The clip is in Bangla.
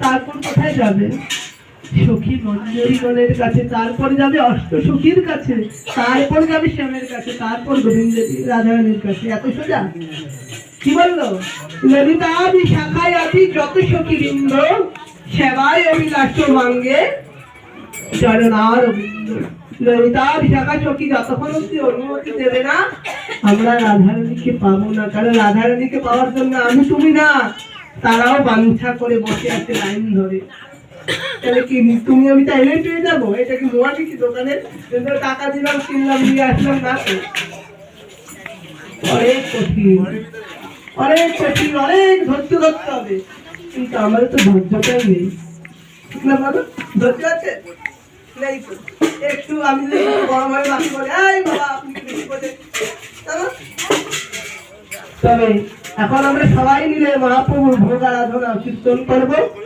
তারপর কোথায় যাবে? সখী মঞ্জরীগণের কাছে, তারপর যাবে অষ্ট সখীর কাছে, তারপর যাবে শ্যামের কাছে, তারপর গোবিন্দের রাধারানীর কাছে। এত সোজা? কি বললো? ললিতা বিশাখায় আদি যত সখী বৃন্দ, সেবায় অভিলাষ মাঙ্গে চরণার বৃন্দ। ললিতা বিশাখা সখী যতক্ষণ অব্দি অনুমতি দেবে না, আমরা রাধারানীকে পাবো না। কারণ রাধারানীকে পাওয়ার জন্য আমি তুমি না, তারাও বাঞ্ছা করে বসে আছে লাইন ধরে। তাহলে কি তুমি আমি তাইলে পেয়ে যাবো? এটা কি মোয়া কি দোকানে টাকা দিলাম, কিনলাম, নিয়ে আসলাম না তো? অনেক কঠিন, অনেক কঠিন, অনেক ধৈর্য ধরতে হবে। কিন্তু আমাদের তো ধৈর্যটাই নেই, ঠিক না বাবা? ধৈর্য আছে নেই তো। একটু আমি বড় ভাই বাকি বলে, এই বাবা আপনি কি বেশি বলে। তবে এখন আমরা সবাই মিলে মহাপ্রভুর ভোগ আরাধনা কীর্তন করবো।